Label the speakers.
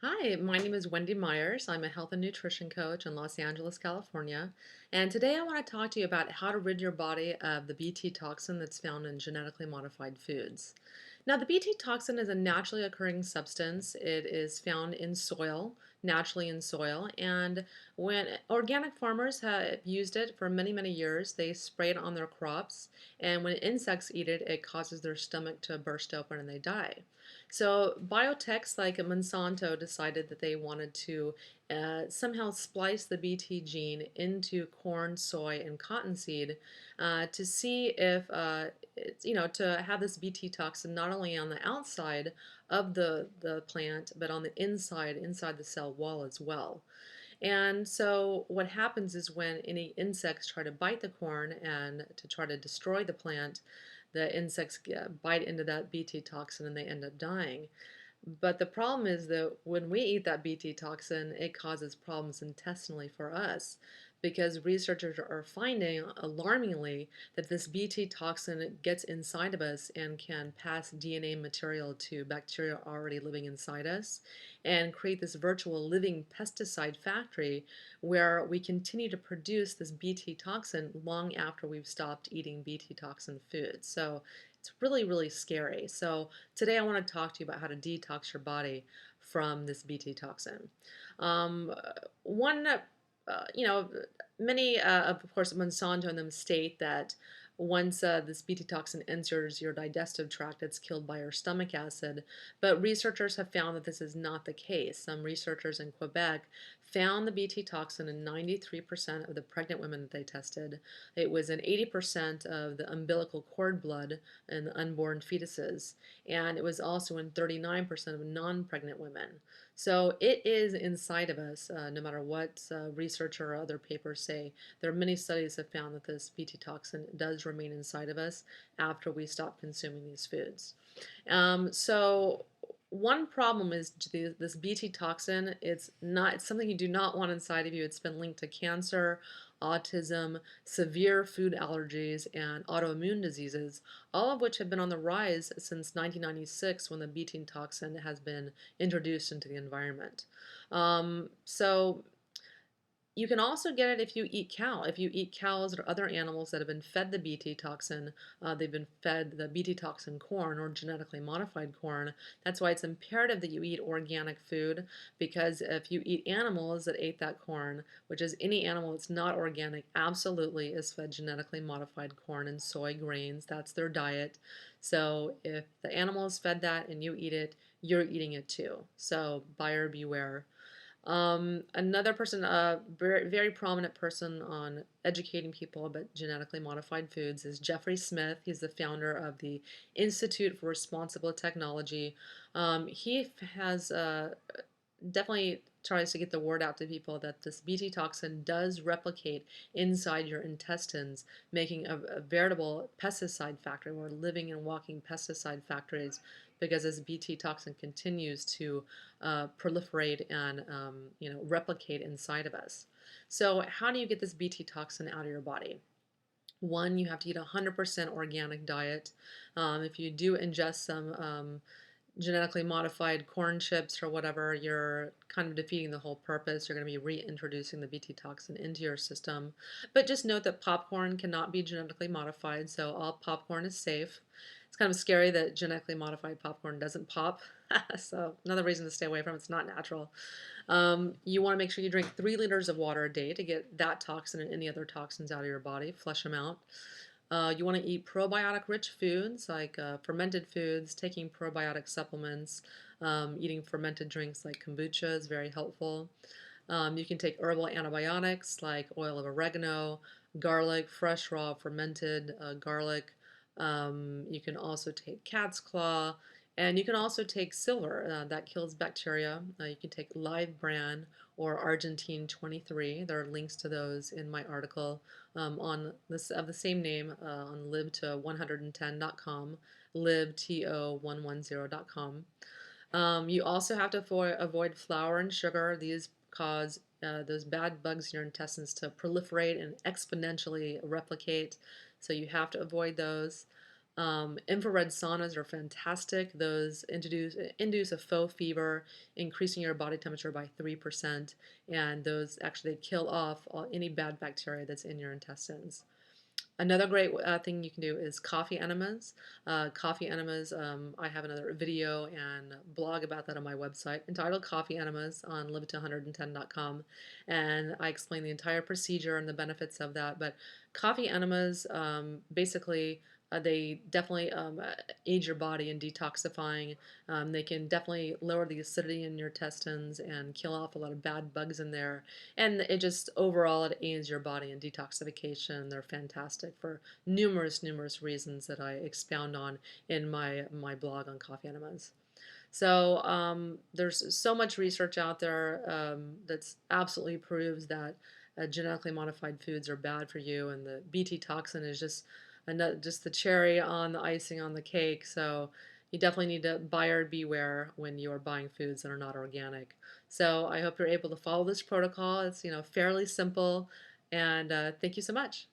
Speaker 1: Hi, my name is Wendy Myers. I'm a health and nutrition coach in Los Angeles, California. And today I want to talk to you about how to rid your body of the Bt toxin that's found in genetically modified foods. Now, the Bt toxin is a naturally occurring substance. It is found in soil, naturally in soil. And when organic farmers have used it for many, many years, they spray it on their crops. And when insects eat it, it causes their stomach to burst open and they die. So biotechs like Monsanto decided that they wanted to somehow splice the Bt gene into corn, soy, and cottonseed to see if, to have this Bt toxin not only on the outside of the plant, but on the inside the cell wall as well. And so what happens is when any insects try to bite the corn and to try to destroy the plant, the insects bite into that Bt toxin and they end up dying. But the problem is that when we eat that Bt toxin, it causes problems intestinally for us because researchers are finding alarmingly that this Bt toxin gets inside of us and can pass DNA material to bacteria already living inside us and create this virtual living pesticide factory where we continue to produce this Bt toxin long after we've stopped eating Bt toxin foods. So it's really, really scary. So today I want to talk to you about how to detox your body from this Bt toxin. Um, one, you know, many, of course, Monsanto and them state that once this Bt toxin enters your digestive tract, it's killed by your stomach acid. But researchers have found that this is not the case. Some researchers in Quebec found the Bt toxin in 93% of the pregnant women that they tested. It was in 80% of the umbilical cord blood in the unborn fetuses, and it was also in 39% of non-pregnant women. So it is inside of us, no matter what research or other papers say. There are many studies that have found that this Bt toxin does remain inside of us after we stop consuming these foods. So one problem is this Bt toxin. It's something you do not want inside of you. It's been linked to cancer, autism, severe food allergies, and autoimmune diseases, all of which have been on the rise since 1996 when the Bt toxin has been introduced into the environment. So you can also get it if you eat cow. If you eat cows or other animals that have been fed the Bt toxin, they've been fed the Bt toxin corn or genetically modified corn. That's why it's imperative that you eat organic food, because if you eat animals that ate that corn, which is any animal that's not organic, absolutely is fed genetically modified corn and soy grains. That's their diet. So if the animal is fed that and you eat it, you're eating it too. So buyer beware. Another person, a very, very prominent person on educating people about genetically modified foods is Jeffrey Smith. He's the founder of the Institute for Responsible Technology. He has definitely tries to get the word out to people that this Bt toxin does replicate inside your intestines, making a veritable pesticide factory. We're living and walking pesticide factories because this Bt toxin continues to proliferate and replicate inside of us. So how do you get this Bt toxin out of your body? One, you have to eat a 100% organic diet. If you do ingest some genetically modified corn chips or whatever, you're kind of defeating the whole purpose. You're going to be reintroducing the Bt toxin into your system. But just note that popcorn cannot be genetically modified, so all popcorn is safe. It's kind of scary that genetically modified popcorn doesn't pop. So another reason to stay away from it. It's not natural. You want to make sure you drink 3 liters of water a day to get that toxin and any other toxins out of your body. Flush them out. You want to eat probiotic-rich foods like fermented foods, taking probiotic supplements, eating fermented drinks like kombucha is very helpful. You can take herbal antibiotics like oil of oregano, garlic, fresh raw fermented garlic. You can also take cat's claw, and you can also take silver that kills bacteria. You can take live bran or Argentine 23. There are links to those in my article on this of the same name on liveto110.com, liveto110.com. You also have to avoid flour and sugar. These cause those bad bugs in your intestines to proliferate and exponentially replicate. So you have to avoid those. Infrared saunas are fantastic. Those induce a faux fever, increasing your body temperature by 3%, and those actually kill off any bad bacteria that's in your intestines. Another great thing you can do is coffee enemas. Coffee enemas, I have another video and blog about that on my website entitled Coffee Enemas on live110.com. And I explain the entire procedure and the benefits of that. But coffee enemas, basically, they definitely aid your body in detoxifying. They can definitely lower the acidity in your intestines and kill off a lot of bad bugs in there. And it just overall it aids your body in detoxification. They're fantastic for numerous reasons that I expound on in my blog on coffee enemas. So there's so much research out there that's absolutely proves that genetically modified foods are bad for you, and the Bt toxin is just the cherry on the icing on the cake. So you definitely need to buyer beware when you are buying foods that are not organic. So I hope you're able to follow this protocol. It's fairly simple, and thank you so much.